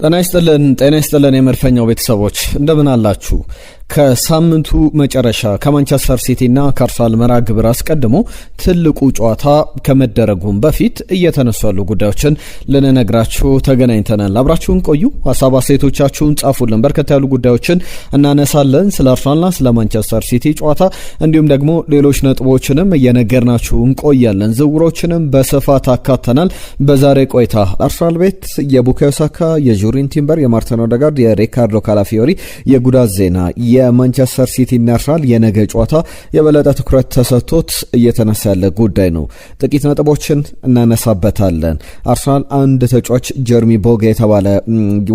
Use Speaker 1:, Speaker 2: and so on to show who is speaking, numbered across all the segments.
Speaker 1: ጤና ይስጥልን የመድፈኛው ቤተሰቦች እንደምን አላችሁ? ከሳምንቱ መጨረሻ ከማንቸስተር ሲቲ እና ከአርሰናል መርሃ ግብር አስቀድሞ ትልቁ ጨዋታ ከመደረጉም በፊት እየተነሱ ያሉ ጉዳዮችን ልንነግራችሁ ተገናኝተናል። አብራችሁን ቆዩ። ሀሳብ አስተያየቶቻችሁን ጻፉልን። በርከት ያሉ ጉዳዮችን እናነሳለን። ስለ አርሰናልና ስለ ማንቸስተር ሲቲ ጨዋታ እንዲሁም ደግሞ ሌሎች ነጥቦችንም እየነገርናችሁ እንቆያለን። ዝውውሮችንም በስፋት አካተናል። በዛሬ ቆይታ አርሰናል ቤት የቡካዮ ሳካ፣ የጁሪን ቲምበር፣ የማርቲን ኦዴጋርድ፣ የሪካርዶ ካላፊዮሪ የጉዳት ዜና፣ የማንቸስተር ሲቲ እና አርሰናል የነገ ጨዋታ የበለጠ ትኩረት ተሰጥቶት እየተነሳ ያለ ጉዳይ ነው። ጥቂት ነጥቦችን እናነሳበታለን። አርሰናል አንድ ተጫዋች ጀርሚ ቦጋ የተባለ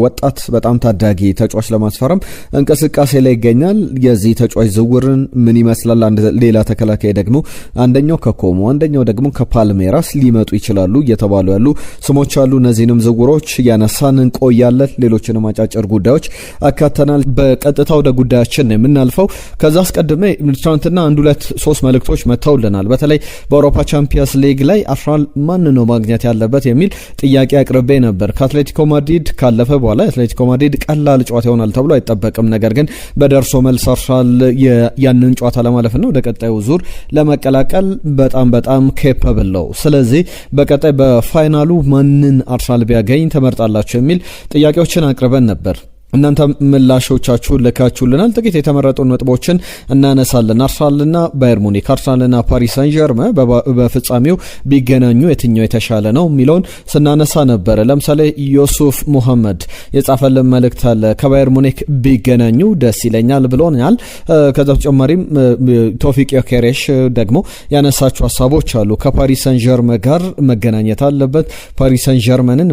Speaker 1: ወጣት በጣም ታዳጊ ተጫዋች ለማስፈረም እንቅስቃሴ ላይ ይገኛል። የዚህ ተጫዋች ዝውውርን ምን ይመስላል? ሌላ ተከላካይ ደግሞ አንደኛው ከኮሞ አንደኛው ደግሞ ከፓልሜራስ ሊመጡ ይችላሉ እየተባሉ ያሉ ስሞች አሉ። እነዚህንም ዝውውሮች ያነሳን እንቆያለን። ሌሎችንም አጫጭር ጉዳዮች አካተናል። በቀጥታ ወደ ጉዳያችን ነው የምናልፈው። ከዛ አስቀድሜ ትናንትና 1-2-3 መልእክቶች መጥተውልናል። በተለይ በአውሮፓ ቻምፒየንስ ሊግ ላይ አርሰናል ማን ነው ማግኘት ያለበት የሚል ጥያቄ አቅርቤ ነበር። ከአትሌቲኮ ማድሪድ ካለፈ በኋላ አትሌቲኮ ማድሪድ ቀላል ጨዋታ ይሆናል ተብሎ አይጠበቅም። ነገር ግን በደርሶ መልስ አርሰናል ያንን ጨዋታ ለማለፍ ነው ወደ ቀጣዩ ዙር ለመቀላቀል በጣም ኬፓብል ነው። ስለዚህ በቀጣይ በፋይናሉ ማንን አርሰናል ቢያገኝ ተመርጣላችሁ የሚል ጥያቄዎችን አቅርበን ነበር። እናንተ ምላሾቻችሁን ልካችሁልናል። ጥቂት የተመረጡ ነጥቦችን እናነሳለን። አርሰናልና ባየር ሙኒክ፣ አርሰናልና ፓሪስ ሳን ዠርመን በፍጻሜው ቢገናኙ የትኛው የተሻለ ነው የሚለውን ስናነሳ ነበረ። ለምሳሌ ዮሱፍ ሙሐመድ የጻፈልን መልእክት አለ። ከባየር ሙኒክ ቢገናኙ ደስ ይለኛል ብሎናል። ከዛ በተጨማሪም ቶፊቅ ዮኬሬሽ ደግሞ ያነሳቸው ሀሳቦች አሉ። ከፓሪስ ሳን ዠርመን ጋር መገናኘት አለበት፣ ፓሪስ ሳን ዠርመንን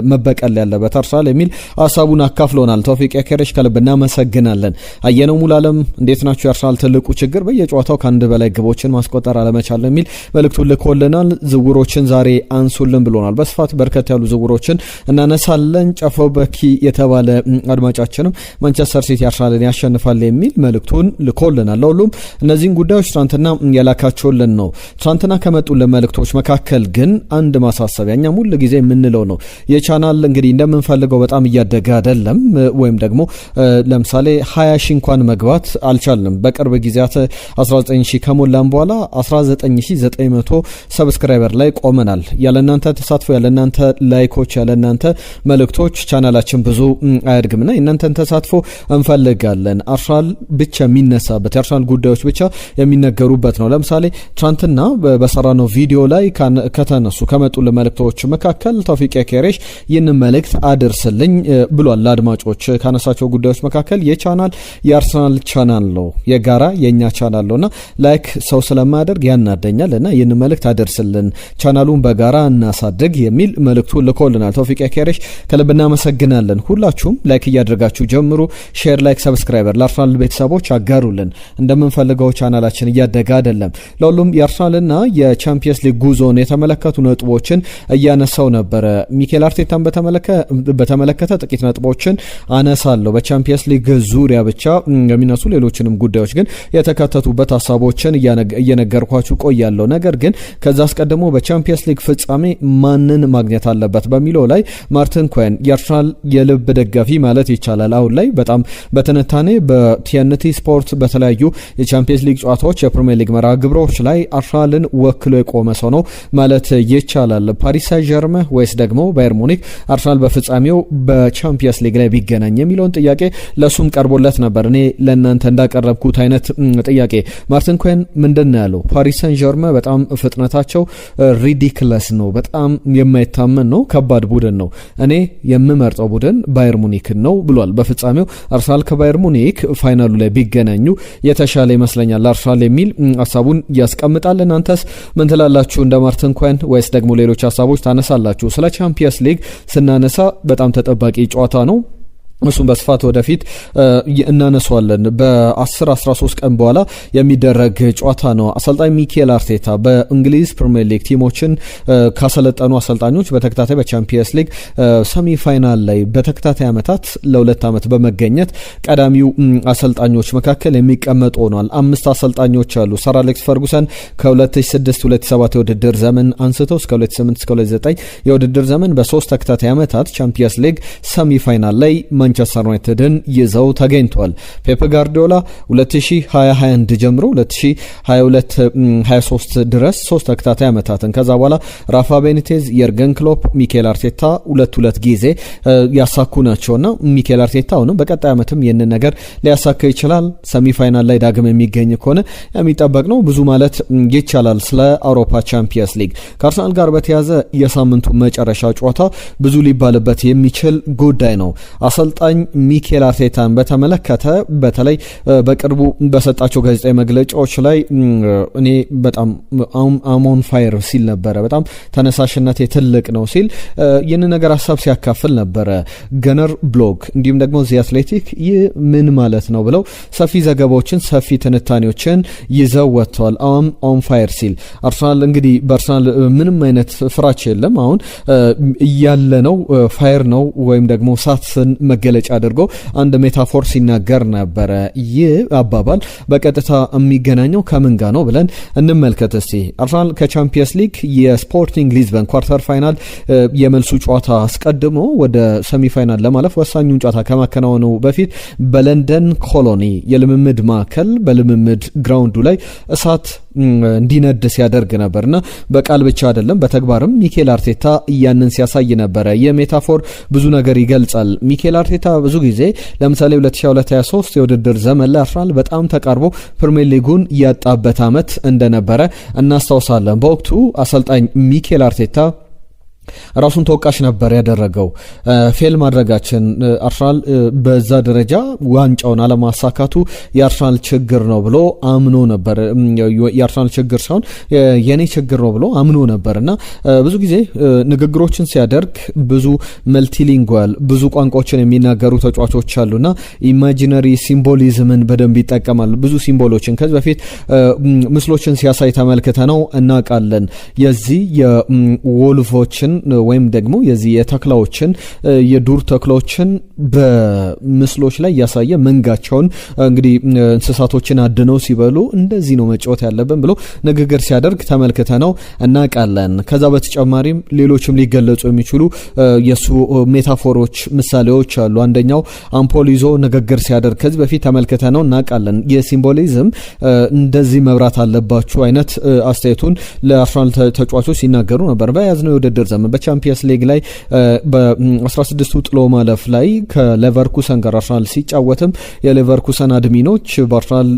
Speaker 1: መበቀል ያለበት አርሰናል የሚል ሀሳቡን አካፍሎናል። ቶፊቅ ዮኬሬሽ ከልብ እናመሰግናለን። አየነው ሙሉዓለም እንዴት ናችሁ? የአርሰናል ትልቁ ችግር በየጨዋታው ከአንድ በላይ ግቦችን ማስቆጠር አለመቻል የሚል መልእክቱን ልኮልናል። ዝውውሮችን ዛሬ አንሱልን ብሎናል። በስፋት በርከት ያሉ ዝውውሮችን እናነሳለን። ጨፈው በኪ የተባለ አድማጫችንም ማንቸስተር ሲቲ አርሰናልን ያሸንፋል የሚል መልእክቱን ልኮልናል። ለሁሉም እነዚህን ጉዳዮች ትናንትና ያላካቸውልን ነው። ትናንትና ከመጡልን መልእክቶች መካከል ግን አንድ ማሳሰቢያ እኛ ሙሉ ጊዜ የምንለው ነው። የቻናል እንግዲህ እንደምንፈልገው በጣም እያደገ አይደለም፣ ወይም ደግሞ ለምሳሌ 20 ሺህ እንኳን መግባት አልቻልንም። በቅርብ ጊዜያት 19 ሺህ ከሞላን በኋላ 19900 ሰብስክራይበር ላይ ቆመናል። ያለናንተ ተሳትፎ፣ ያለናንተ ላይኮች፣ ያለናንተ መልእክቶች ቻናላችን ብዙ አያድግምና እናንተን ተሳትፎ እንፈልጋለን። አርሰናል ብቻ የሚነሳበት የአርሰናል ጉዳዮች ብቻ የሚነገሩበት ነው። ለምሳሌ ትናንትና በሰራነው ቪዲዮ ላይ ከተነሱ ከመጡ መልእክቶች መካከል ቶፊቅ ዮኬሬሽ ይህንን መልእክት አድርስልኝ ብሏል። ለአድማጮች ካነሳቸው ጉዳዮች መካከል የቻናል የአርሰናል ቻናል ነው፣ የጋራ የኛ ቻናል ነውና ላይክ ሰው ስለማያደርግ ያናደኛል እና ይህን መልእክት አደርስልን፣ ቻናሉን በጋራ እናሳድግ የሚል መልእክቱን ልኮልናል ቶፊቅ ዮኬሬሽ። ከልብ እናመሰግናለን። ሁላችሁም ላይክ እያደረጋችሁ ጀምሩ። ሼር፣ ላይክ፣ ሰብስክራይበር ለአርሰናል ቤተሰቦች አጋሩልን። እንደምንፈልገው ቻናላችን እያደገ አይደለም። ለሁሉም የአርሰናልና የቻምፒየንስ ሊግ ጉዞን የተመለከቱ ነጥቦችን እያነሳው ነበረ። ሚኬል አርቴታን በተመለከተ ጥቂት ነጥቦችን አነሳለሁ። በቻምፒየንስ ሊግ ዙሪያ ብቻ የሚነሱ ሌሎችንም ጉዳዮች ግን የተካተቱበት ሀሳቦችን እየነገርኳችሁ ቆያለሁ። ነገር ግን ከዛ አስቀድሞ በቻምፒየንስ ሊግ ፍጻሜ ማንን ማግኘት አለበት በሚለው ላይ ማርቲን ኮይን የአርሰናል የልብ ደጋፊ ማለት ይቻላል አሁን ላይ በጣም በትንታኔ በቲኤንቲ ስፖርት በተለያዩ የቻምፒየንስ ሊግ ጨዋታዎች የፕሪሚየር ሊግ መርሃ ግብሮች ላይ አርሰናልን ወክሎ የቆመ ሰው ነው ማለት ይቻላል። ፓሪስ ሳን ዠርመን ወይስ ደግሞ ባየር ሙኒክ አርሰናል በፍጻሜው በቻምፒየንስ ሊግ ላይ ቢገናኝ የሚለውን ጥያቄ ለሱም ቀርቦለት ነበር። እኔ ለእናንተ እንዳቀረብኩት አይነት ጥያቄ ማርቲን ኮይን ምንድን ነው ያለው? ፓሪስ ሳን ዠርመን በጣም ፍጥነታቸው ሪዲክለስ ነው፣ በጣም የማይታመን ነው፣ ከባድ ቡድን ነው። እኔ የምመርጠው ቡድን ባየር ሙኒክ ነው ብሏል። በፍጻሜው አርሰናል ከባየር ሙኒክ ፋይናሉ ላይ ቢገናኙ የተሻለ ይመስለኛል አርሰናል የሚል ሀሳቡን ያስቀምጣል። እናንተስ ምን ትላላችሁ? እንደ ማርቲን ኮይን ወይስ ደግሞ ሌሎች ሀሳቦች ታነሳላችሁ? ስለ ቻምፒየንስ ሊግ ስናነሳ በጣም ተጠባቂ ጨዋታ ነው። እሱም በስፋት ወደፊት እናነሷለን። በ10-13 ቀን በኋላ የሚደረግ ጨዋታ ነው። አሰልጣኝ ሚኬል አርቴታ በእንግሊዝ ፕሪሚየር ሊግ ቲሞችን ካሰለጠኑ አሰልጣኞች በተከታታይ በቻምፒየንስ ሊግ ሰሚ ፋይናል ላይ በተከታታይ ዓመታት ለ2 ዓመት በመገኘት ቀዳሚው አሰልጣኞች መካከል የሚቀመጡ ሆኗል። 5 አሰልጣኞች አሉ። ሰር አሌክስ ፈርጉሰን ከ2006-2007 የውድድር ዘመን አንስተው እስከ 2008-2009 የውድድር ዘመን በ3 ተከታታይ ዓመታት ቻምፒየንስ ሊግ ሰሚ ፋይናል ላይ ማንቸስተር ዩናይትድን ይዘው ተገኝቷል። ፔፕ ጋርዲዮላ 2020-21 ጀምሮ 2022-23 ድረስ 3 ተከታታይ ዓመታትን ከዛ በኋላ ራፋ ቤኒቴዝ፣ የርገን ክሎፕ፣ ሚኬል አርቴታ 2 ጊዜ ያሳኩ ናቸውና ሚኬል አርቴታ አሁንም በቀጣይ ዓመትም ይህንን ነገር ሊያሳካ ይችላል። ሰሚፋይናል ላይ ዳግም የሚገኝ ከሆነ የሚጠበቅ ነው። ብዙ ማለት ይቻላል ስለ አውሮፓ ቻምፒየንስ ሊግ። ከአርሰናል ጋር በተያዘ የሳምንቱ መጨረሻ ጨዋታ ብዙ ሊባልበት የሚችል ጉዳይ ነው። አሰልጣኝ ሚኬል አርቴታን በተመለከተ በተለይ በቅርቡ በሰጣቸው ጋዜጣዊ መግለጫዎች ላይ እኔ በጣም አሞን ፋየር ሲል ነበረ። በጣም ተነሳሽነት ትልቅ ነው ሲል ይህን ነገር ሀሳብ ሲያካፍል ነበረ። ገነር ብሎግ እንዲሁም ደግሞ ዚ አትሌቲክ ይህ ምን ማለት ነው ብለው ሰፊ ዘገባዎችን ሰፊ ትንታኔዎችን ይዘው ወጥተዋል። ኦን ፋየር ሲል አርሰናል እንግዲህ በአርሰናል ምንም አይነት ፍራች የለም። አሁን እያለ ነው ፋየር ነው ወይም ደግሞ ሳትን መገለጫ አድርጎ አንድ ሜታፎር ሲናገር ነበረ። ይህ አባባል በቀጥታ የሚገናኘው ከምን ጋር ነው ብለን እንመልከት እስቲ። አርሰናል ከቻምፒየንስ ሊግ የስፖርቲንግ ሊዝበን ኳርተር ፋይናል የመልሱ ጨዋታ አስቀድሞ ወደ ሰሚፋይናል ለማለፍ ወሳኙን ጨዋታ ከማከናወኑ በፊት በለንደን ኮሎኒ የልምምድ ማዕከል በልምምድ ግራውንዱ ላይ እሳት እንዲነድ ሲያደርግ ነበርና በቃል ብቻ አይደለም በተግባርም ሚኬል አርቴታ ያንን ሲያሳይ ነበረ። የሜታፎር ብዙ ነገር ይገልጻል። ሚኬል አርቴታ ብዙ ጊዜ ለምሳሌ 2022-23 የውድድር ዘመን ላይ አርሰናል በጣም ተቃርቦ ፕሪሚየር ሊጉን ያጣበት ዓመት እንደነበረ እናስታውሳለን። በወቅቱ አሰልጣኝ ሚኬል አርቴታ ራሱን ተወቃሽ ነበር ያደረገው። ፌል ማድረጋችን አርሰናል በዛ ደረጃ ዋንጫውን አለማሳካቱ የአርሰናል ችግር ነው ብሎ አምኖ ነበር። የአርሰናል ችግር ሳይሆን የኔ ችግር ነው ብሎ አምኖ ነበርና ብዙ ጊዜ ንግግሮችን ሲያደርግ ብዙ መልቲሊንጓል ብዙ ቋንቋዎችን የሚናገሩ ተጫዋቾች አሉና ኢማጂነሪ ሲምቦሊዝምን በደንብ ይጠቀማል። ብዙ ሲምቦሎችን ከዚህ በፊት ምስሎችን ሲያሳይ ተመልክተ ነው እናውቃለን። የዚህ የወልቮችን ወይም ደግሞ የዚህ የተክላዎችን የዱር ተክላዎችን በምስሎች ላይ ያሳየ መንጋቸውን እንግዲህ እንስሳቶችን አድነው ሲበሉ እንደዚህ ነው መጫወት ያለብን ብሎ ንግግር ሲያደርግ ተመልክተ ነው እናውቃለን። ከዛ በተጨማሪም ሌሎችም ሊገለጹ የሚችሉ የሱ ሜታፎሮች ምሳሌዎች አሉ። አንደኛው አምፖል ይዞ ንግግር ሲያደርግ ከዚህ በፊት ተመልክተ ነው እናውቃለን። የሲምቦሊዝም እንደዚህ መብራት አለባችሁ አይነት አስተያየቱን ለአርሰናል ተጫዋቾች ሲናገሩ ነበር። በያዝነው የውድድር ዘመን በቻምፒየንስ ሊግ ላይ በ16ቱ ጥሎ ማለፍ ላይ ከሌቨርኩሰን ጋር አርሰናል ሲጫወትም የሌቨርኩሰን አድሚኖች በአርሰናል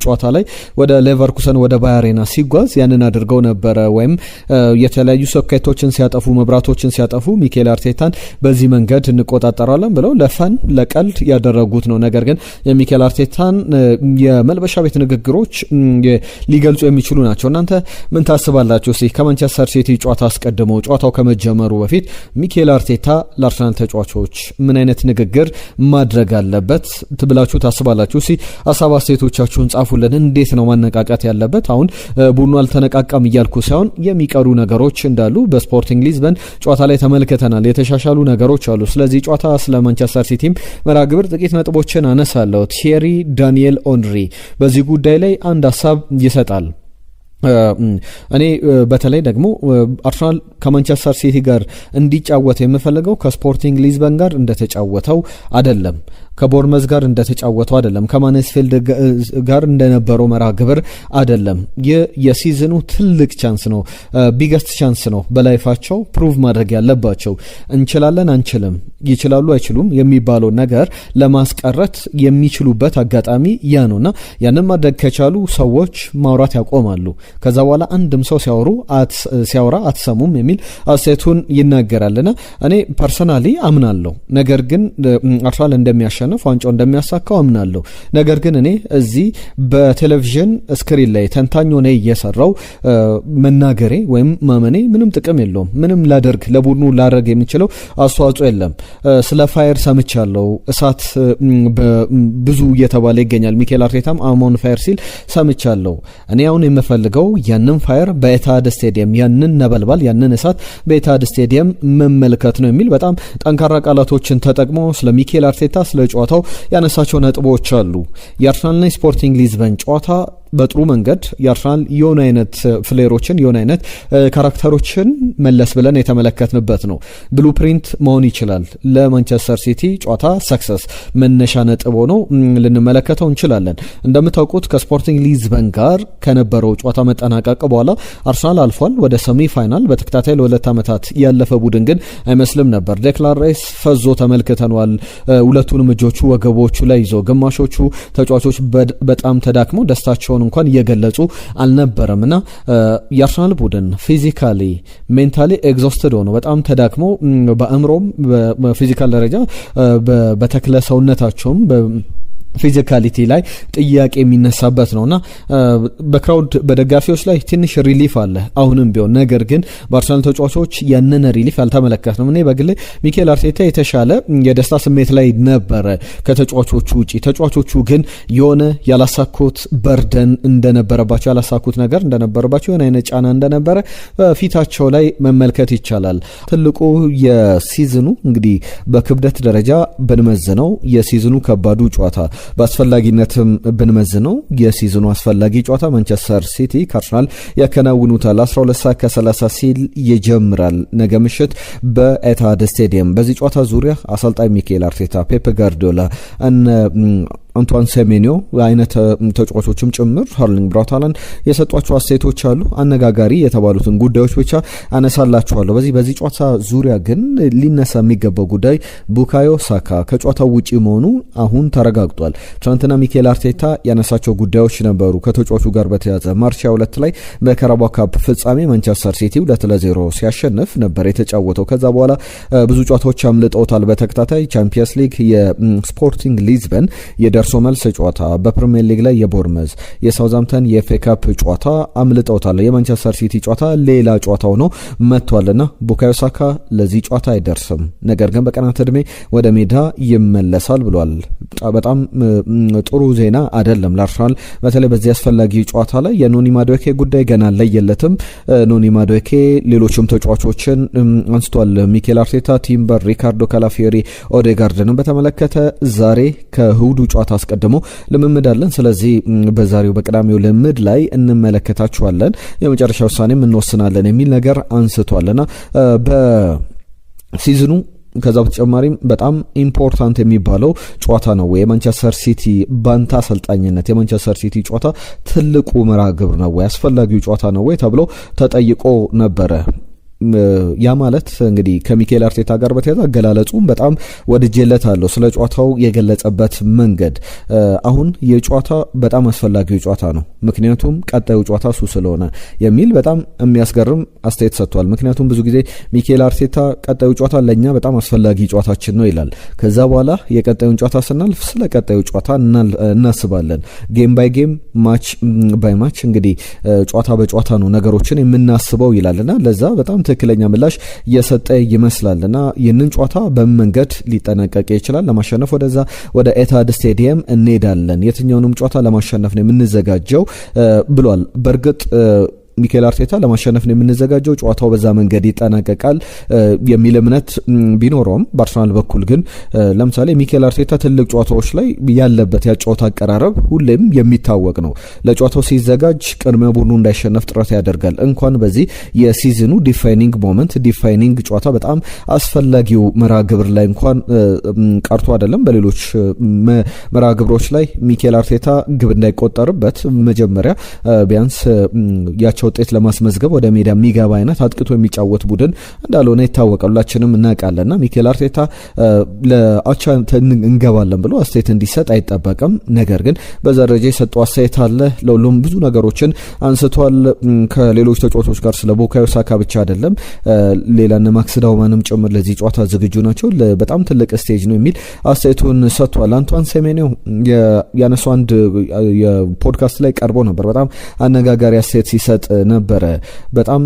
Speaker 1: ጨዋታ ላይ ወደ ሌቨርኩሰን ወደ ባያሬና ሲጓዝ ያንን አድርገው ነበረ። ወይም የተለያዩ ሶኬቶችን ሲያጠፉ መብራቶችን ሲያጠፉ ሚኬል አርቴታን በዚህ መንገድ እንቆጣጠራለን ብለው ለፈን ለቀልድ ያደረጉት ነው። ነገር ግን የሚኬል አርቴታን የመልበሻ ቤት ንግግሮች ሊገልጹ የሚችሉ ናቸው። እናንተ ምን ታስባላችሁ? ከማንቸስተር ሲቲ ጨዋታ አስቀድሞ ጨዋታው ከመጀመሩ በፊት ሚኬል አርቴታ ለአርሰናል ተጫዋቾች ምን አይነት ንግግር ማድረግ አለበት ትብላችሁ ታስባላችሁ? ሀሳብ አስተያየቶቻችሁን ጻፉልን። እንዴት ነው ማነቃቃት ያለበት? አሁን ቡድኑ አልተነቃቃም እያልኩ ሳይሆን የሚቀሩ ነገሮች እንዳሉ በስፖርቲንግ ሊዝበን ጨዋታ ላይ ተመልክተናል። የተሻሻሉ ነገሮች አሉ። ስለዚህ ጨዋታ ስለ ማንቸስተር ሲቲም መርሃ ግብር ጥቂት ነጥቦችን አነሳለሁ። ቲየሪ ዳንኤል ኦንሪ በዚህ ጉዳይ ላይ አንድ ሀሳብ ይሰጣል። እኔ በተለይ ደግሞ አርሰናል ከማንቸስተር ሲቲ ጋር እንዲጫወት የምፈልገው ከስፖርቲንግ ሊዝበን ጋር እንደተጫወተው አይደለም፣ ከቦርመዝ ጋር እንደተጫወተው አይደለም፣ ከማንስፊልድ ጋር እንደነበረው መርሃ ግብር አይደለም። የሲዝኑ ትልቅ ቻንስ ነው፣ ቢገስት ቻንስ ነው። በላይፋቸው ፕሩቭ ማድረግ ያለባቸው እንችላለን አንችልም፣ ይችላሉ አይችሉም የሚባለው ነገር ለማስቀረት የሚችሉበት አጋጣሚ ያ ነውና ያንን ማድረግ ከቻሉ ሰዎች ማውራት ያቆማሉ። ከዛ በኋላ አንድም ሰው ሲያወራ አትሰሙም የሚል አስተያየቱን ይናገራልና እኔ ፐርሰናሊ አምናለሁ። ነገር ግን አርሰናል እንደሚያሸንፍ በማሸነፍ ዋንጫው እንደሚያሳካው አምናለሁ። ነገር ግን እኔ እዚህ በቴሌቪዥን ስክሪን ላይ ተንታኝ ሆኜ እየሰራው መናገሬ ወይም ማመኔ ምንም ጥቅም የለውም። ምንም ለቡድኑ ላደርግ የሚችለው አስተዋጽኦ የለም። ስለ ፋየር ሰምቻለሁ። እሳት ብዙ እየተባለ ይገኛል። ሚኬል አርቴታም አሞን ፋየር ሲል ሰምቻለሁ። እኔ አሁን የምፈልገው ያንን ፋየር በኤታድ ስቴዲየም ያንን ነበልባል ያንን እሳት በኤታድ ስቴዲየም መመልከት ነው የሚል በጣም ጠንካራ ቃላቶችን ተጠቅሞ ስለ ሚኬል አርቴታ ስለ ጨዋታው ያነሳቸው ነጥቦች አሉ። የአርሰናልና ስፖርቲንግ ሊዝበን ጨዋታ በጥሩ መንገድ የአርሰናል የሆነ አይነት ፍሌሮችን የሆነ አይነት ካራክተሮችን መለስ ብለን የተመለከትንበት ነው። ብሉፕሪንት መሆን ይችላል ለማንቸስተር ሲቲ ጨዋታ ሰክሰስ መነሻ ነጥብ ሆኖ ልንመለከተው እንችላለን። እንደምታውቁት ከስፖርቲንግ ሊዝበን ጋር ከነበረው ጨዋታ መጠናቀቅ በኋላ አርሰናል አልፏል ወደ ሰሚ ፋይናል። በተከታታይ ለ2 ዓመታት ያለፈ ቡድን ግን አይመስልም ነበር። ዴክላን ራይስ ፈዞ ተመልክተነዋል። ሁለቱንም እጆቹ ወገቦቹ ላይ ይዞ ግማሾቹ ተጫዋቾች በጣም ተዳክመው ደስታቸውን እንኳን እየገለጹ አልነበረም እና የአርሰናል ቡድን ፊዚካሊ ሜንታሊ ኤግዞስትድ ሆኖ በጣም ተዳክመው በአእምሮም በፊዚካል ደረጃ በተክለ ሰውነታቸውም ፊዚካሊቲ ላይ ጥያቄ የሚነሳበት ነውና በክራውድ በደጋፊዎች ላይ ትንሽ ሪሊፍ አለ አሁንም ቢሆን። ነገር ግን በአርሰናል ተጫዋቾች ያንን ሪሊፍ አልተመለከትንም። እኔ በግሌ ሚኬል አርቴታ የተሻለ የደስታ ስሜት ላይ ነበረ ከተጫዋቾቹ ውጪ። ተጫዋቾቹ ግን የሆነ ያላሳኩት በርደን እንደነበረባቸው ያላሳኩት ነገር እንደነበረባቸው የሆነ አይነት ጫና እንደነበረ ፊታቸው ላይ መመልከት ይቻላል። ትልቁ የሲዝኑ እንግዲህ በክብደት ደረጃ ብንመዝነው የሲዝኑ ከባዱ ጨዋታ በአስፈላጊነትም ብንመዝነው የሲዝኑ አስፈላጊ ጨዋታ ማንቸስተር ሲቲ ከአርሰናል ያከናውኑታል። 12 ሰዓት ከ30 ሲል ይጀምራል ነገ ምሽት በኤታድ ስቴዲየም። በዚህ ጨዋታ ዙሪያ አሰልጣኝ ሚኬል አርቴታ፣ ፔፕ ጋርዲዮላ፣ አንቷን ሴሜኒዮ አይነት ተጫዋቾችም ጭምር ሃርሊንግ ብራውት ሃላንድ የሰጧቸው አስተያየቶች አሉ። አነጋጋሪ የተባሉትን ጉዳዮች ብቻ አነሳላችኋለሁ። በዚህ ጨዋታ ዙሪያ ግን ሊነሳ የሚገባው ጉዳይ ቡካዮ ሳካ ከጨዋታው ውጪ መሆኑ አሁን ተረጋግጧል። ትናንትና ሚኬል አርቴታ ያነሳቸው ጉዳዮች ነበሩ ከተጫዋቹ ጋር በተያያዘ። ማርች 2 ላይ በካራባኦ ካፕ ፍጻሜ ማንቸስተር ሲቲ 2-0 ሲያሸንፍ ነበር የተጫወተው። ከዛ በኋላ ብዙ ጨዋታዎች አምልጠውታል በተከታታይ ቻምፒየንስ ሊግ፣ የስፖርቲንግ ሊዝበን የደርሶ መልስ ጨዋታ፣ በፕሪሚየር ሊግ ላይ የቦርመዝ የሳውዛምፕተን የኤፍኤ ካፕ ጨዋታ አምልጠውታል። የማንቸስተር ሲቲ ጨዋታ ሌላ ጨዋታ ሆኖ መጥቷልና ቡካዮ ሳካ ለዚህ ጨዋታ አይደርስም፣ ነገር ግን በቀናት ዕድሜ ወደ ሜዳ ይመለሳል ብሏል። በጣም ጥሩ ዜና አይደለም ለአርሰናል በተለይ በዚህ አስፈላጊ ጨዋታ ላይ። የኖኒ ማዱዌኬ ጉዳይ ገና አልለየለትም። ኖኒ ማዱዌኬ ሌሎችም ተጫዋቾችን አንስቷል ሚኬል አርቴታ። ቲምበር፣ ሪካርዶ ካላፊዮሪ፣ ኦዴጋርድንም በተመለከተ ዛሬ ከእሁዱ ጨዋታ አስቀድሞ ልምምድ አለን። ስለዚህ በዛሬው በቅዳሜው ልምምድ ላይ እንመለከታቸዋለን፣ የመጨረሻ ውሳኔም እንወስናለን የሚል ነገር አንስቷልና በሲዝኑ ከዛ በተጨማሪም በጣም ኢምፖርታንት የሚባለው ጨዋታ ነው የማንቸስተር ሲቲ ባንታ አሰልጣኝነት የማንቸስተር ሲቲ ጨዋታ ትልቁ መርሃ ግብር ነው ወይ አስፈላጊው ጨዋታ ነው ወይ ተብሎ ተጠይቆ ነበረ። ያ ማለት እንግዲህ ከሚኬል አርቴታ ጋር በተያያዘ አገላለጹም በጣም ወድጄለታለሁ ስለ ጨዋታው የገለጸበት መንገድ። አሁን የጨዋታ በጣም አስፈላጊው ጨዋታ ነው ምክንያቱም ቀጣዩ ጨዋታ እሱ ስለሆነ የሚል በጣም የሚያስገርም አስተያየት ሰጥቷል። ምክንያቱም ብዙ ጊዜ ሚኬል አርቴታ ቀጣዩ ጨዋታ ለኛ በጣም አስፈላጊ ጨዋታችን ነው ይላል። ከዛ በኋላ የቀጣዩን ጨዋታ ስናልፍ ስለ ቀጣዩ ጨዋታ እናስባለን። ጌም ባይ ጌም ማች ባይ ማች እንግዲህ ጨዋታ በጨዋታ ነው ነገሮችን የምናስበው ይላልና ለዛ በጣም ትክክለኛ ምላሽ እየሰጠ ይመስላልና ይህንን ጨዋታ በመንገድ ሊጠነቀቅ ይችላል። ለማሸነፍ ወደ ኤታድ ስቴዲየም እንሄዳለን፣ የትኛውንም ጨዋታ ለማሸነፍ ነው የምንዘጋጀው ብሏል። በእርግጥ ሚኬል አርቴታ ለማሸነፍ ነው የምንዘጋጀው ጨዋታው በዛ መንገድ ይጠናቀቃል የሚል እምነት ቢኖረውም በአርሰናል በኩል ግን ለምሳሌ ሚኬል አርቴታ ትልቅ ጨዋታዎች ላይ ያለበት ያጨዋታ አቀራረብ ሁሌም የሚታወቅ ነው። ለጨዋታው ሲዘጋጅ ቅድመ ቡድኑ እንዳይሸነፍ ጥረት ያደርጋል። እንኳን በዚህ የሲዝኑ ዲፋይኒንግ ሞመንት ዲፋይኒንግ ጨዋታ በጣም አስፈላጊው መርሃ ግብር ላይ እንኳን ቀርቶ አይደለም በሌሎች መርሃ ግብሮች ላይ ሚኬል አርቴታ ግብ እንዳይቆጠርበት መጀመሪያ ቢያንስ ያቸው ውጤት ለማስመዝገብ ወደ ሜዳ የሚገባ አይነት አጥቅቶ የሚጫወት ቡድን እንዳልሆነ ይታወቃል። ሁላችንም እናውቃለንና ሚኬል አርቴታ ለአቻ እንገባለን ብሎ አስተያየት እንዲሰጥ አይጠበቅም። ነገር ግን በዛ ደረጃ የሰጠው አስተያየት አለ። ለሁሉም ብዙ ነገሮችን አንስቷል። ከሌሎች ተጫዋቾች ጋር ስለ ቡካዮ ሳካ ብቻ አይደለም ሌላና ማክስ ዳውማንም ጭምር ለዚህ ጨዋታ ዝግጁ ናቸው፣ በጣም ትልቅ ስቴጅ ነው የሚል አስተያየቱን ሰጥቷል። አንቷን ሴሜኒዮ ያነሱ አንድ የፖድካስት ላይ ቀርቦ ነበር። በጣም አነጋጋሪ አስተያየት ሲሰጥ ነበረ። በጣም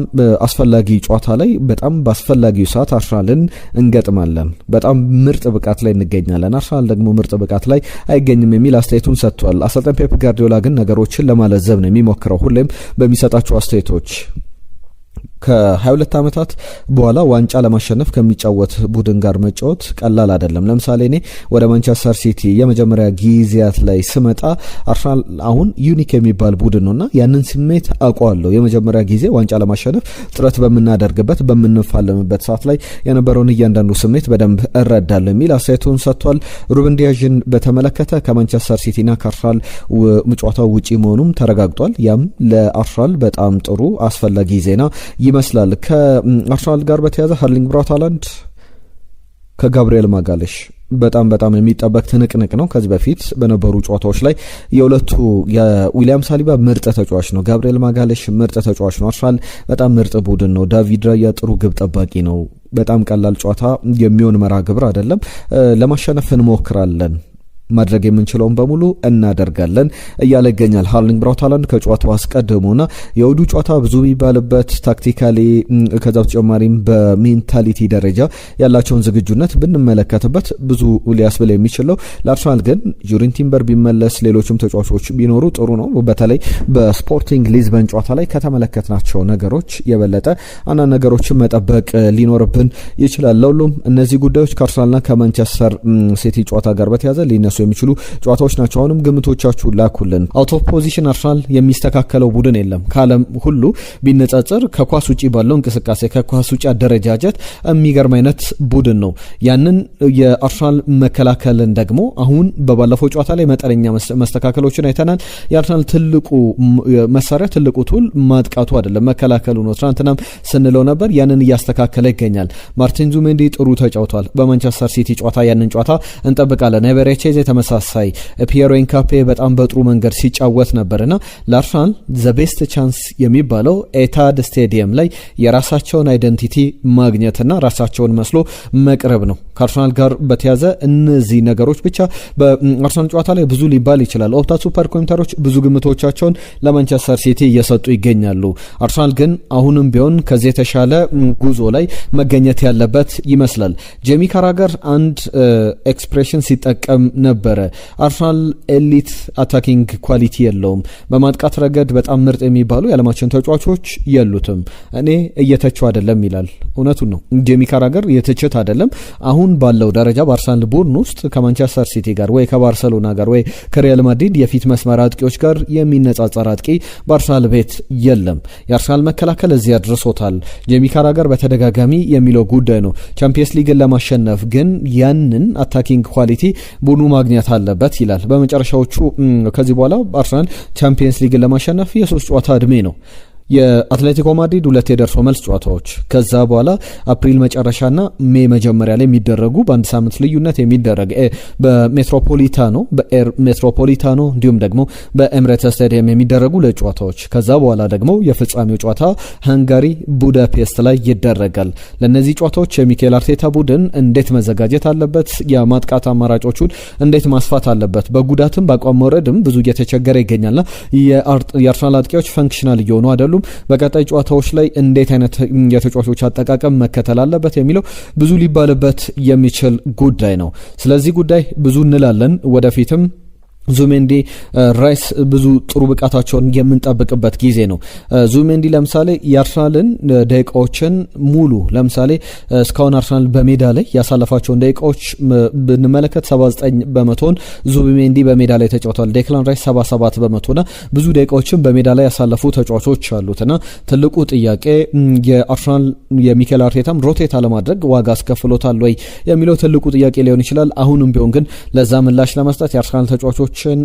Speaker 1: አስፈላጊ ጨዋታ ላይ በጣም በአስፈላጊው ሰዓት አርሰናልን እንገጥማለን፣ በጣም ምርጥ ብቃት ላይ እንገኛለን፣ አርሰናል ደግሞ ምርጥ ብቃት ላይ አይገኝም የሚል አስተያየቱን ሰጥቷል። አሰልጣኝ ፔፕ ጋርዲዮላ ግን ነገሮችን ለማለዘብ ነው የሚሞክረው ሁሌም በሚሰጣቸው አስተያየቶች። ከ22 ዓመታት በኋላ ዋንጫ ለማሸነፍ ከሚጫወት ቡድን ጋር መጫወት ቀላል አይደለም። ለምሳሌ እኔ ወደ ማንቸስተር ሲቲ የመጀመሪያ ጊዜያት ላይ ስመጣ አርሰናል አሁን ዩኒክ የሚባል ቡድን ነውና ያንን ስሜት አውቀዋለሁ። የመጀመሪያ ጊዜ ዋንጫ ለማሸነፍ ጥረት በምናደርግበት በምንፋለምበት ሰዓት ላይ የነበረውን እያንዳንዱ ስሜት በደንብ እረዳለሁ የሚል አስተያየቱን ሰጥቷል። ሩበን ዲያዥን በተመለከተ ከማንቸስተር ሲቲና ከአርሰናል ጨዋታው ውጪ መሆኑም ተረጋግጧል። ያም ለአርሰናል በጣም ጥሩ አስፈላጊ ዜና ይመስላል። ከአርሰናል ጋር በተያያዘ ሃርሊንግ ብራውት ሃላንድ ከጋብሪኤል ማጋሌሽ በጣም የሚጠበቅ ትንቅንቅ ነው። ከዚህ በፊት በነበሩ ጨዋታዎች ላይ የሁለቱ የዊሊያም ሳሊባ ምርጥ ተጫዋች ነው፣ ጋብሪኤል ማጋሌሽ ምርጥ ተጫዋች ነው። አርሰናል በጣም ምርጥ ቡድን ነው። ዳቪድ ራያ ጥሩ ግብ ጠባቂ ነው። በጣም ቀላል ጨዋታ የሚሆን መርሃ ግብር አይደለም። ለማሸነፍ እንሞክራለን፣ ማድረግ የምንችለውን በሙሉ እናደርጋለን እያለ ይገኛል ሃርሊንግ ብራውት ሃላንድ ከጨዋታው አስቀድሞና የውዱ ጨዋታ ብዙ የሚባልበት ታክቲካሊ ከዛ በተጨማሪም በሜንታሊቲ ደረጃ ያላቸውን ዝግጁነት ብንመለከትበት ብዙ ሊያስብል የሚችለው ለአርሰናል ግን ጁሪን ቲምበር ቢመለስ ሌሎችም ተጫዋቾች ቢኖሩ ጥሩ ነው። በተለይ በስፖርቲንግ ሊዝበን ጨዋታ ላይ ከተመለከትናቸው ነገሮች የበለጠ አንዳንድ ነገሮችን መጠበቅ ሊኖርብን ይችላል። ለሁሉም እነዚህ ጉዳዮች ከአርሰናልና ከማንቸስተር ሲቲ ጨዋታ ጋር በተያያዘ ሊነሱ የሚችሉ ጨዋታዎች ናቸው። አሁንም ግምቶቻችሁ ላኩልን። አውት ኦፍ ፖዚሽን አርሰናል የሚስተካከለው ቡድን የለም። ከዓለም ሁሉ ቢነጻጸር ከኳስ ውጪ ባለው እንቅስቃሴ ከኳስ ውጪ አደረጃጀት የሚገርም አይነት ቡድን ነው። ያንን የአርሰናል መከላከልን ደግሞ አሁን በባለፈው ጨዋታ ላይ መጠነኛ መስተካከሎችን አይተናል። የአርሰናል ትልቁ መሳሪያ ትልቁ ቱል ማጥቃቱ አይደለም መከላከሉ ነው። ትናንትናም ስንለው ነበር። ያንን እያስተካከለ ይገኛል። ማርቲን ዙሜንዲ ጥሩ ተጫውቷል። በማንቸስተር ሲቲ ጨዋታ ያንን ጨዋታ እንጠብቃለን። ኤቨሬቼዝ ተመሳሳይ ፒየሮ ኢንካፔ በጣም በጥሩ መንገድ ሲጫወት ነበርና ለአርሰናል ዘ ቤስት ቻንስ የሚባለው ኤታድ ስቴዲየም ላይ የራሳቸውን አይደንቲቲ ማግኘትና ራሳቸውን መስሎ መቅረብ ነው። ከአርሰናል ጋር በተያዘ እነዚህ ነገሮች ብቻ በአርሰናል ጨዋታ ላይ ብዙ ሊባል ይችላል። ኦፕታ ሱፐር ኮሜንተሮች ብዙ ግምቶቻቸውን ለማንቸስተር ሲቲ እየሰጡ ይገኛሉ። አርሰናል ግን አሁንም ቢሆን ከዚህ የተሻለ ጉዞ ላይ መገኘት ያለበት ይመስላል። ጄሚ ካራገር አንድ ኤክስፕሬሽን ሲጠቀም ነበረ። አርሰናል ኤሊት አታኪንግ ኳሊቲ የለውም፣ በማጥቃት ረገድ በጣም ምርጥ የሚባሉ የዓለማችን ተጫዋቾች የሉትም። እኔ እየተቸው አይደለም ይላል። እውነቱን ነው። ጄሚ ካራገር የትችት አይደለም። አሁን ባለው ደረጃ በአርሰናል ቡድን ውስጥ ከማንቸስተር ሲቲ ጋር ወይ ከባርሰሎና ጋር ወይ ከሪያል ማድሪድ የፊት መስመር አጥቂዎች ጋር የሚነጻጸር አጥቂ በአርሰናል ቤት የለም። የአርሰናል መከላከል እዚህ አድርሶታል። ጄሚ ካራገር በተደጋጋሚ የሚለው ጉዳይ ነው። ቻምፒየንስ ሊግን ለማሸነፍ ግን ያንን አታኪንግ ኳሊቲ ቡድኑ ማግኘት አለበት ይላል። በመጨረሻዎቹ ከዚህ በኋላ አርሰናል ቻምፒየንስ ሊግን ለማሸነፍ የሶስት ጨዋታ እድሜ ነው። የአትሌቲኮ ማድሪድ 2 የደርሶ መልስ ጨዋታዎች ከዛ በኋላ አፕሪል መጨረሻና ሜይ መጀመሪያ ላይ የሚደረጉ በአንድ ሳምንት ልዩነት የሚደረግ በሜትሮፖሊታኖ እንዲሁም ደግሞ በኤምሬትስ ስታዲየም የሚደረጉ ለጨዋታዎች ከዛ በኋላ ደግሞ የፍጻሜው ጨዋታ ሃንጋሪ ቡዳፔስት ላይ ይደረጋል። ለነዚህ ጨዋታዎች የሚኬል አርቴታ ቡድን እንዴት መዘጋጀት አለበት? የማጥቃት አማራጮቹን እንዴት ማስፋት አለበት? በጉዳትም በአቋም መውረድም ብዙ እየተቸገረ ይገኛልና የአርሰናል አጥቂዎች ፈንክሽናል እየሆኑ አይደሉም። በቀጣይ ጨዋታዎች ላይ እንዴት አይነት የተጫዋቾች አጠቃቀም መከተል አለበት የሚለው ብዙ ሊባልበት የሚችል ጉዳይ ነው። ስለዚህ ጉዳይ ብዙ እንላለን ወደፊትም ዙሜንዲ ራይስ ብዙ ጥሩ ብቃታቸውን የምንጠብቅበት ጊዜ ነው። ዙሜንዲ ለምሳሌ የአርሰናልን ደቂቃዎችን ሙሉ ለምሳሌ እስካሁን አርሰናል በሜዳ ላይ ያሳለፋቸውን ደቂቃዎች ብንመለከት 79% ዙሜንዲ በሜዳ ላይ ተጫውቷል። ዴክላን ራይስ 77%ና ብዙ ደቂቃዎችን በሜዳ ላይ ያሳለፉ ተጫዋቾች አሉትና ትልቁ ጥያቄ የአርሰናል የሚኬል አርቴታም ሮቴት አለማድረግ ዋጋ አስከፍሎታል ወይ የሚለው ትልቁ ጥያቄ ሊሆን ይችላል። አሁንም ቢሆን ግን ለዛ ምላሽ ለመስጠት የአርሰናል ተጫዋቾች ተጫዋቾችን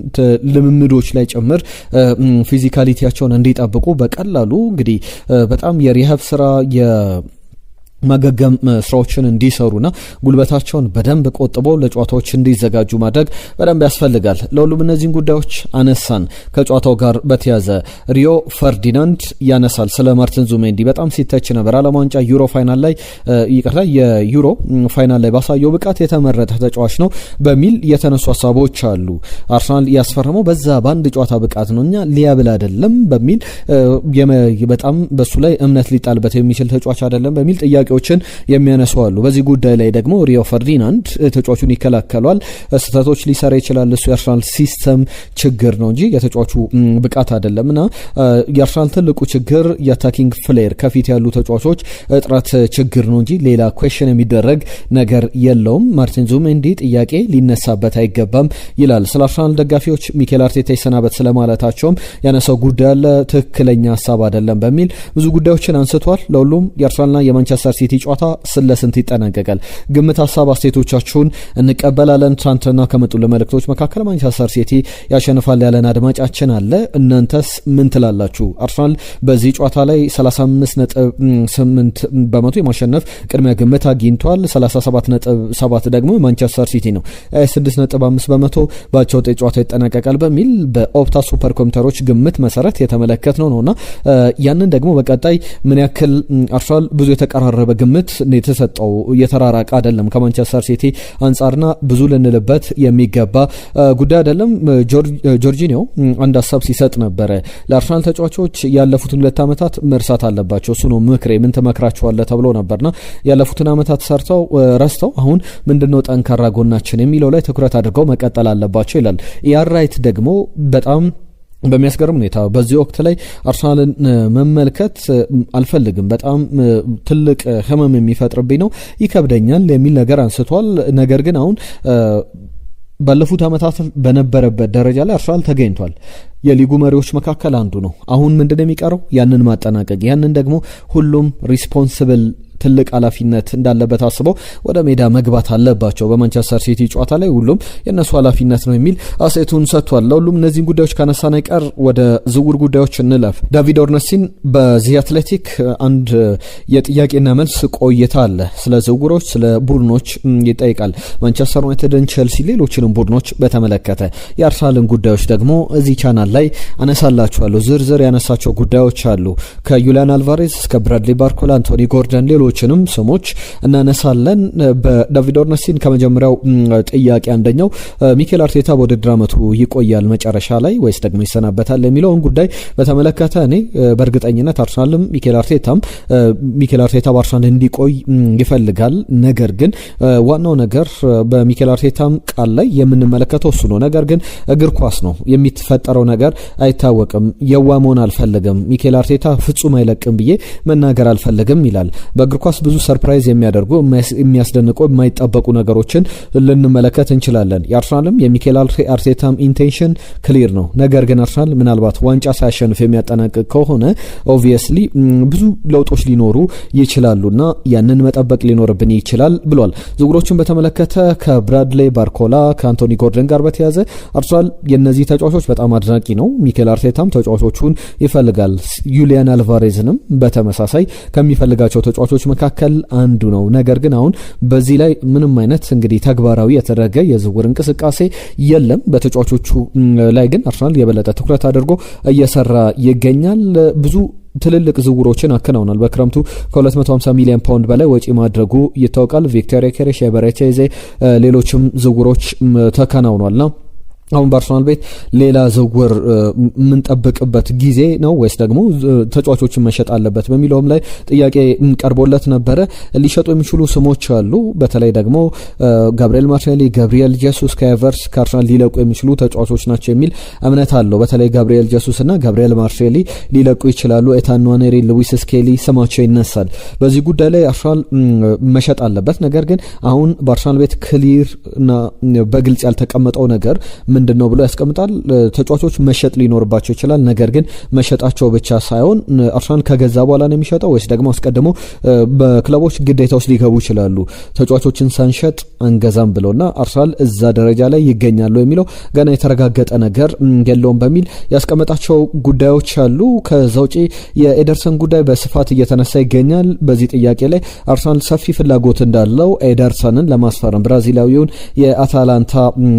Speaker 1: ልምምዶች ላይ ጭምር ፊዚካሊቲያቸውን እንዲጠብቁ በቀላሉ እንግዲህ በጣም የሪሃብ ስራ ማገገም ስራዎችን እንዲሰሩና ጉልበታቸውን በደንብ ቆጥበው ለጨዋታዎች እንዲዘጋጁ ማድረግ በደንብ ያስፈልጋል። ለሁሉም እነዚህን ጉዳዮች አነሳን። ከጨዋታው ጋር በተያዘ ሪዮ ፈርዲናንድ ያነሳል ስለ ማርቲን ዙሜንዲ በጣም ሲተች ነበር። ዓለም ዋንጫ ዩሮ ፋይናል ላይ የዩሮ ፋይናል ላይ ባሳየው ብቃት የተመረጠ ተጫዋች ነው በሚል የተነሱ ሀሳቦች አሉ። አርሰናል ያስፈረመው በዛ በአንድ ጨዋታ ብቃት ነው እኛ ሊያብል አይደለም በሚል በጣም በሱ ላይ እምነት ሊጣልበት የሚችል ተጫዋች አይደለም በሚል ጥያቄ የሚያነሱ አሉ። በዚህ ጉዳይ ላይ ደግሞ ሪዮ ፈርዲናንድ ተጫዋቹን ይከላከሏል። ስህተቶች ሊሰራ ይችላል። እሱ የአርሰናል ሲስተም ችግር ነው እንጂ የተጫዋቹ ብቃት አይደለምና የአርሰናል ትልቁ ችግር የአታኪንግ ፍሌር ከፊት ያሉ ተጫዋቾች እጥረት ችግር ነው እንጂ ሌላ ኩዌሽን የሚደረግ ነገር የለውም። ማርቲን ዙሜንዲ ጥያቄ ሊነሳበት አይገባም ይላል። ስለ አርሰናል ደጋፊዎች ሚኬል አርቴታ ይሰናበት ስለማለታቸውም ያነሳው ጉዳይ አለ። ትክክለኛ ሀሳብ አይደለም በሚል ብዙ ጉዳዮችን አንስቷል። ለሁሉም የአርሰናልና የማንቸስተር ሲቲ ጨዋታ ስለስንት ይጠናቀቃል? ግምት፣ ሀሳብ፣ አስተያየቶቻችሁን እንቀበላለን። ትናንትና ከመጡ ለመልእክቶች መካከል ማንቸስተር ሲቲ ያሸንፋል ያለን አድማጫችን አለ። እናንተስ ምን ትላላችሁ? አርሰናል በዚህ ጨዋታ ላይ 35.8 በመቶ የማሸነፍ ቅድሚያ ግምት አግኝቷል። 37.7 ደግሞ ማንቸስተር ሲቲ ነው። 6.5 በመቶ ባቻ ውጤት ጨዋታ ይጠናቀቃል በሚል በኦፕታ ሱፐር ኮምፒውተሮች ግምት መሰረት የተመለከትነው ነውና ያንን ደግሞ በቀጣይ ምን ያክል አርሰናል ብዙ የተቀራረበ ግምት የተሰጠው የተራራቀ አይደለም ከማንቸስተር ሲቲ አንጻርና ብዙ ልንልበት የሚገባ ጉዳይ አይደለም። ጆርጂኒዮ አንድ ሀሳብ ሲሰጥ ነበረ። ለአርሰናል ተጫዋቾች ያለፉትን 2 ዓመታት መርሳት አለባቸው። እሱ ነው ምክሬ። ምን ትመክራቸዋለህ ተብሎ ነበርና ያለፉትን ዓመታት ሰርተው ረስተው አሁን ምንድነው ጠንካራ ጎናችን የሚለው ላይ ትኩረት አድርገው መቀጠል አለባቸው ይላል። ያራይት ደግሞ በጣም በሚያስገርም ሁኔታ በዚህ ወቅት ላይ አርሰናልን መመልከት አልፈልግም፣ በጣም ትልቅ ህመም የሚፈጥርብኝ ነው፣ ይከብደኛል የሚል ነገር አንስቷል። ነገር ግን አሁን ባለፉት ዓመታት በነበረበት ደረጃ ላይ አርሰናል ተገኝቷል። የሊጉ መሪዎች መካከል አንዱ ነው። አሁን ምንድነው የሚቀረው? ያንን ማጠናቀቅ። ያንን ደግሞ ሁሉም ሪስፖንሲብል ትልቅ ኃላፊነት እንዳለበት አስበው ወደ ሜዳ መግባት አለባቸው። በማንቸስተር ሲቲ ጨዋታ ላይ ሁሉም የነሱ ኃላፊነት ነው የሚል አስተያየቱን ሰጥቷል። ለሁሉም እነዚህን ጉዳዮች ካነሳን አይቀር ወደ ዝውውር ጉዳዮች እንለፍ። ዳቪድ ኦርነስቲን በዚህ አትሌቲክ አንድ የጥያቄና መልስ ቆይታ አለ። ስለ ዝውውሮች፣ ስለ ቡድኖች ይጠይቃል። ማንቸስተር ዩናይትድን፣ ቼልሲ፣ ሌሎችንም ቡድኖች በተመለከተ የአርሰናልን ጉዳዮች ደግሞ እዚህ ቻናል ላይ አነሳላችኋለሁ። ዝርዝር ያነሳቸው ጉዳዮች አሉ። ከዩሊያን አልቫሬዝ እስከ ብራድሊ ባርኮላ፣ አንቶኒ ጎርደን ሌሎችንም ስሞች እናነሳለን። በዳቪድ ኦርነስቲን ከመጀመሪያው ጥያቄ አንደኛው ሚኬል አርቴታ በውድድር ዓመቱ ይቆያል መጨረሻ ላይ ወይስ ደግሞ ይሰናበታል የሚለውን ጉዳይ በተመለከተ እኔ በእርግጠኝነት አርሰናልም ሚኬል አርቴታ በአርሰናል እንዲቆይ ይፈልጋል። ነገር ግን ዋናው ነገር በሚኬል አርቴታም ቃል ላይ የምንመለከተው እሱ ነው። ነገር ግን እግር ኳስ ነው፣ የሚፈጠረው ነገር አይታወቅም። የዋ መሆን አልፈልግም፣ ሚኬል አርቴታ ፍጹም አይለቅም ብዬ መናገር አልፈልግም ይላል። በእግር ኳስ ብዙ ሰርፕራይዝ የሚያደርጉ የሚያስደንቁ የማይጠበቁ ነገሮችን ልንመለከት እንችላለን። የአርሰናልም የሚኬል አርቴታም ኢንቴንሽን ክሊር ነው። ነገር ግን አርሰናል ምናልባት ዋንጫ ሳያሸንፍ የሚያጠናቅቅ ከሆነ ኦብቪየስሊ ብዙ ለውጦች ሊኖሩ ይችላሉና ያንን መጠበቅ ሊኖርብን ይችላል ብሏል። ዝውውሮችን በተመለከተ ከብራድሊ ባርኮላ ከአንቶኒ ጎርደን ጋር በተያዘ አርሰናል የነዚህ ተጫዋቾች በጣም አድናቂ ነው። ሚኬል አርቴታም ተጫዋቾቹን ይፈልጋል። ዩሊያን አልቫሬዝንም በተመሳሳይ ከሚፈልጋቸው ተጫዋቾች መካከል አንዱ ነው። ነገር ግን አሁን በዚህ ላይ ምንም አይነት እንግዲህ ተግባራዊ የተደረገ የዝውውር እንቅስቃሴ የለም። በተጫዋቾቹ ላይ ግን አርሰናል የበለጠ ትኩረት አድርጎ እየሰራ ይገኛል። ብዙ ትልልቅ ዝውውሮችን አከናውናል። በክረምቱ ከ250 ሚሊዮን ፓውንድ በላይ ወጪ ማድረጉ ይታወቃል። ቪክቶር ዮኬሬሽ፣ ኤበሬቺዜ ሌሎችም ዝውውሮች ተከናውኗልና አሁን በአርሰናል ቤት ሌላ ዝውውር የምንጠብቅበት ጊዜ ነው ወይስ ደግሞ ተጫዋቾችን መሸጥ አለበት በሚለውም ላይ ጥያቄ ቀርቦለት ነበረ። ሊሸጡ የሚችሉ ስሞች አሉ። በተለይ ደግሞ ጋብሪኤል ማርቲኔሊ፣ ጋብሪኤል ጄሱስ ከኤቨርስ ከአርሰናል ሊለቁ የሚችሉ ተጫዋቾች ናቸው የሚል እምነት አለው። በተለይ ጋብሪኤል ጄሱስ እና ጋብሪኤል ማርቲኔሊ ሊለቁ ይችላሉ። ኤታን ንዋኔሪ፣ ሉዊስ ስኬሊ ስማቸው ይነሳል። በዚህ ጉዳይ ላይ አርሰናል መሸጥ አለበት። ነገር ግን አሁን በአርሰናል ቤት ክሊር እና በግልጽ ያልተቀመጠው ነገር ምንድነው ብሎ ያስቀምጣል። ተጫዋቾች መሸጥ ሊኖርባቸው ይችላል፣ ነገር ግን መሸጣቸው ብቻ ሳይሆን አርሰናል ከገዛ በኋላ ነው የሚሸጠው ወይስ ደግሞ አስቀድሞ በክለቦች ግዴታ ውስጥ ሊገቡ ይችላሉ ተጫዋቾችን ሳንሸጥ አንገዛም ብለውና አርሰናል እዛ ደረጃ ላይ ይገኛሉ የሚለው ገና የተረጋገጠ ነገር የለውም በሚል ያስቀመጣቸው ጉዳዮች አሉ። ከዛ ውጪ የኤደርሰን ጉዳይ በስፋት እየተነሳ ይገኛል። በዚህ ጥያቄ ላይ አርሰናል ሰፊ ፍላጎት እንዳለው ኤደርሰንን ለማስፈረም ብራዚላዊውን የአታላንታ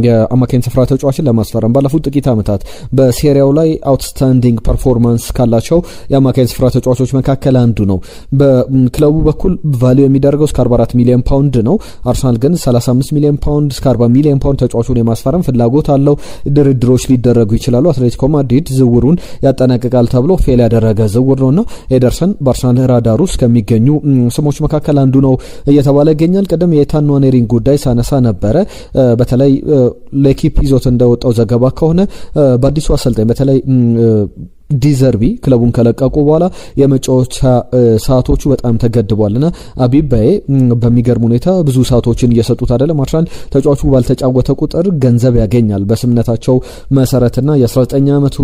Speaker 1: የአማካኝ ስፍራ ተጫዋችን ለማስፈረም ባለፉት ጥቂት ዓመታት በሴሪያው ላይ አውትስታንዲንግ ፐርፎርማንስ ካላቸው የአማካኝ ስፍራ ተጫዋቾች መካከል አንዱ ነው። በክለቡ በኩል ቫልዩ የሚደረገው እስከ 44 ሚሊዮን ፓውንድ ነው። አርሰናል ግን 35 ሚሊዮን ፓውንድ እስከ 40 ሚሊዮን ፓውንድ ተጫዋቹን የማስፈረም ፍላጎት አለው። ድርድሮች ሊደረጉ ይችላሉ። አትሌቲኮ ማድሪድ ዝውውሩን ያጠናቅቃል ተብሎ ፌል ያደረገ ዝውውር ነውና ኤደርሰን በአርሰናል ራዳር ውስጥ ከሚገኙ ስሞች መካከል አንዱ ነው እየተባለ ይገኛል። ቀደም የኤታን ንዋኔሪን ጉዳይ ሳነሳ ነበረ። በተለይ ለኪፕ ይዞት እንደወጣው ዘገባ ከሆነ በአዲሱ አሰልጣኝ በተለይ ዲዘርቢ ክለቡን ከለቀቁ በኋላ የመጫወቻ ሰዓቶቹ በጣም ተገድቧልና አቢባዬ በሚገርም ሁኔታ ብዙ ሰዓቶችን እየሰጡት አይደለም። አርሰናል ተጫዋቹ ባልተጫወተ ቁጥር ገንዘብ ያገኛል በስምነታቸው መሰረትና የ19 ዓመቱ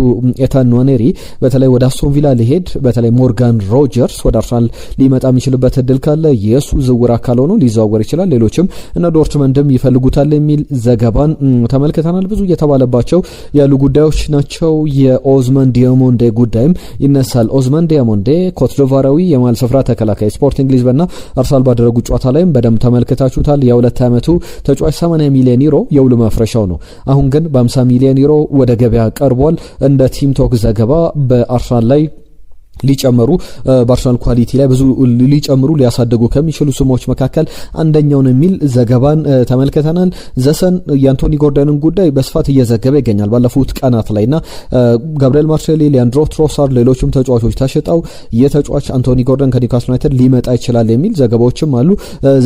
Speaker 1: ኤታን ንዋኔሪ በተለይ ወደ አስቶን ቪላ ሊሄድ በተለይ ሞርጋን ሮጀርስ ወደ አርሰናል ሊመጣ የሚችልበት እድል ካለ የሱ ዝውውር አካል ሆኖ ሊዘዋወር ይችላል። ሌሎችም እነ ዶርትመንድም ይፈልጉታል የሚል ዘገባን ተመልክተናል። ብዙ እየተባለባቸው ያሉ ጉዳዮች ናቸው። የኦዝማን ዲያሞንዴ ጉዳይም ይነሳል። ኦዝማን ዲያሞንዴ ኮትዲቯራዊ የማል ስፍራ ተከላካይ ስፖርቲንግ ሊዝበንና አርሰናል ባደረጉት ጨዋታ ላይም በደንብ ተመልክታችሁታል። የ2 ዓመቱ ተጫዋች 80 ሚሊዮን ዩሮ የውል መፍረሻው ነው። አሁን ግን በ50 ሚሊዮን ዩሮ ወደ ገበያ ቀርቧል። እንደ ቲም ቶክ ዘገባ በአርሰናል ላይ ሊጨመሩ በአርሰናል ኳሊቲ ላይ ብዙ ሊጨምሩ ሊያሳድጉ ከሚችሉ ስሞች መካከል አንደኛው ነው የሚል ዘገባን ተመልክተናል። ዘሰን የአንቶኒ ጎርደንን ጉዳይ በስፋት እየዘገበ ይገኛል ባለፉት ቀናት ላይና ጋብሪኤል ማርሴሊ፣ ሊያንድሮ ትሮሳርድ ሌሎችም ተጫዋቾች ተሽጠው የተጫዋች አንቶኒ ጎርደን ከኒውካስል ዩናይትድ ሊመጣ ይችላል የሚል ዘገባዎችም አሉ።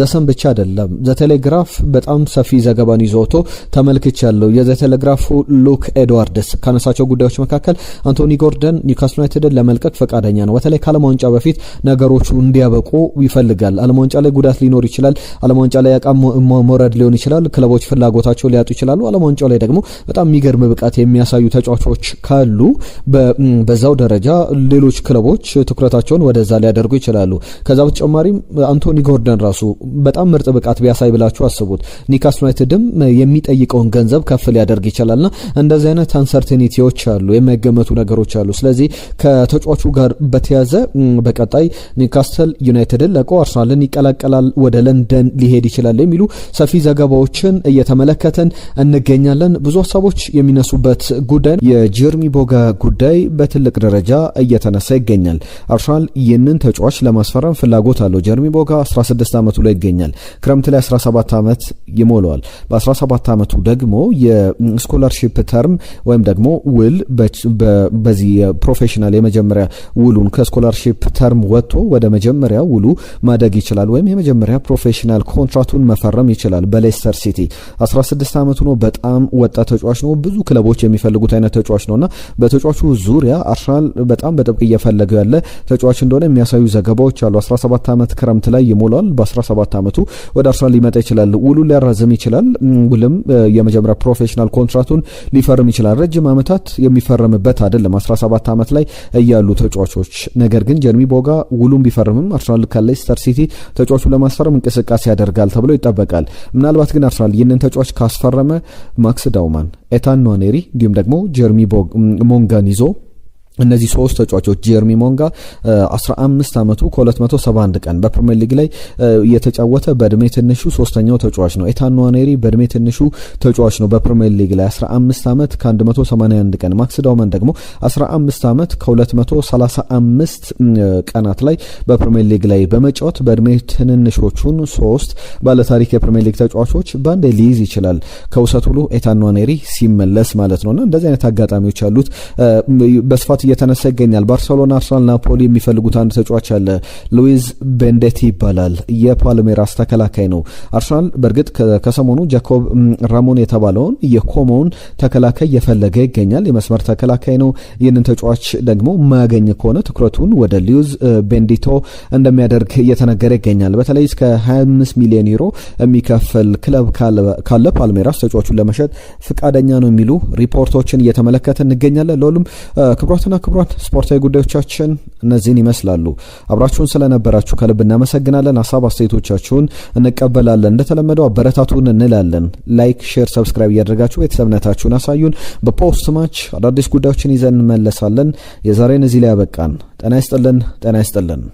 Speaker 1: ዘሰን ብቻ አይደለም፣ ዘቴሌግራፍ በጣም ሰፊ ዘገባን ይዞ ወጥቶ ተመልክቻለሁ። የዘቴሌግራፉ ሉክ ኤድዋርድስ ካነሳቸው ጉዳዮች መካከል አንቶኒ ጎርደን ኒውካስል ዩናይትድን ለመልቀቅ ፈቃደኛ ነው። በተለይ ከዓለም ዋንጫ በፊት ነገሮቹ እንዲያበቁ ይፈልጋል። ዓለም ዋንጫ ላይ ጉዳት ሊኖር ይችላል። ዓለም ዋንጫ ላይ ያቃም መውረድ ሊሆን ይችላል። ክለቦች ፍላጎታቸው ሊያጡ ይችላሉ። ዓለም ዋንጫው ላይ ደግሞ በጣም የሚገርም ብቃት የሚያሳዩ ተጫዋቾች ካሉ በዛው ደረጃ ሌሎች ክለቦች ትኩረታቸውን ወደዛ ሊያደርጉ ይችላሉ። ከዛ በተጨማሪም አንቶኒ ጎርደን ራሱ በጣም ምርጥ ብቃት ቢያሳይ ብላችሁ አስቡት። ኒውካስል ዩናይትድም የሚጠይቀውን ገንዘብ ከፍ ሊያደርግ ይችላልና እንደዚህ አይነት አንሰርቴኒቲዎች አሉ፣ የማይገመቱ ነገሮች አሉ። ስለዚህ ከተጫዋቹ ጋር በተያዘ በቀጣይ ኒውካስል ዩናይትድን ለቆ አርሰናልን ይቀላቀላል፣ ወደ ለንደን ሊሄድ ይችላል የሚሉ ሰፊ ዘገባዎችን እየተመለከተን እንገኛለን። ብዙ ሀሳቦች የሚነሱበት ጉዳይ የጀርሚ ቦጋ ጉዳይ በትልቅ ደረጃ እየተነሳ ይገኛል። አርሰናል ይህንን ተጫዋች ለማስፈረም ፍላጎት አለው። ጀርሚ ቦጋ 16 ዓመቱ ላይ ይገኛል። ክረምት ላይ 17 ዓመት ይሞላዋል። በ17 ዓመቱ ደግሞ የስኮላርሺፕ ተርም ወይም ደግሞ ውል በዚህ ፕሮፌሽናል የመጀመሪያ ውሉን ከስኮላርሺፕ ተርም ወጥቶ ወደ መጀመሪያ ውሉ ማደግ ይችላል፣ ወይም የመጀመሪያ ፕሮፌሽናል ኮንትራቱን መፈረም ይችላል በሌስተር ሲቲ። 16 ዓመቱ ነው። በጣም ወጣት ተጫዋች ነው። ብዙ ክለቦች የሚፈልጉት አይነት ተጫዋች ነውና በተጫዋቹ ዙሪያ አርሰናል በጣም በጥብቅ እየፈለገው ያለ ተጫዋች እንደሆነ የሚያሳዩ ዘገባዎች አሉ። 17 ዓመት ክረምት ላይ ይሞላል። በ17 ዓመቱ ወደ አርሰናል ሊመጣ ይችላል። ውሉን ሊያራዝም ይችላል። ውልም የመጀመሪያ ፕሮፌሽናል ኮንትራቱን ሊፈርም ይችላል። ረጅም ዓመታት የሚፈርምበት አይደለም 17 ዓመት ላይ እያሉ ተጫዋቾች። ነገር ግን ጀርሚ ቦጋ ውሉን ቢፈርምም አርሰናል ከሌስተር ሲቲ ተጫዋቹን ለማስፈረም እንቅስቃሴ ያደርጋል ተብሎ ይጠበቃል። ምናልባት ግን አርሰናል ይህንን ተጫዋች ካስፈረመ ማክስ ዳውማን፣ ኤታን ንዋኔሪ እንዲሁም ደግሞ ጀርሚ ሞንጋን ይዞ እነዚህ ሶስት ተጫዋቾች ጀርሚ ሞንጋ 15 ዓመቱ ከ271 ቀን በፕሪሚየር ሊግ ላይ የተጫወተ በእድሜ ትንሹ ሶስተኛው ተጫዋች ነው። ኤታን ንዋኔሪ በእድሜ ትንሹ ተጫዋች ነው በፕሪሚየር ሊግ ላይ 15 ዓመት ከ181 ቀን። ማክስ ዳውማን ደግሞ 15 ዓመት ከ235 ቀናት ላይ በፕሪሚየር ሊግ ላይ በመጫወት በእድሜ ትንንሾቹን ሶስት ባለታሪክ የፕሪሚየር ሊግ ተጫዋቾች ባንዴ ሊይዝ ይችላል ከውሰት ሁሉ ኤታን ንዋኔሪ ሲመለስ ማለት ነውና እንደዚህ አይነት አጋጣሚዎች አሉት። በስፋት እየተነሳ ይገኛል። ባርሴሎና፣ አርሰናል፣ ናፖሊ የሚፈልጉት አንድ ተጫዋች አለ። ሉዊዝ ቤንዴቲ ይባላል። የፓልሜራስ ተከላካይ ነው። አርሰናል በእርግጥ ከሰሞኑ ጃኮብ ራሞን የተባለውን የኮሞውን ተከላካይ እየፈለገ ይገኛል። የመስመር ተከላካይ ነው። ይህንን ተጫዋች ደግሞ ማያገኝ ከሆነ ትኩረቱን ወደ ሉዊዝ ቤንዲቶ እንደሚያደርግ እየተነገረ ይገኛል። በተለይ እስከ 25 ሚሊዮን ዩሮ የሚከፈል ክለብ ካለ ፓልሜራስ ተጫዋቹን ለመሸጥ ፍቃደኛ ነው የሚሉ ሪፖርቶችን እየተመለከተ እንገኛለን። ለሁሉም ክቡራትና ክቡራን ስፖርታዊ ጉዳዮቻችን እነዚህን ይመስላሉ። አብራችሁን ስለነበራችሁ ከልብ እናመሰግናለን። ሀሳብ አስተያየቶቻችሁን እንቀበላለን። እንደተለመደው አበረታቱን እንላለን። ላይክ፣ ሼር፣ ሰብስክራይብ እያደረጋችሁ ቤተሰብነታችሁን አሳዩን። በፖስት ማች አዳዲስ ጉዳዮችን ይዘን እንመለሳለን። የዛሬን እዚህ ላይ ያበቃን። ጤና ይስጥልን።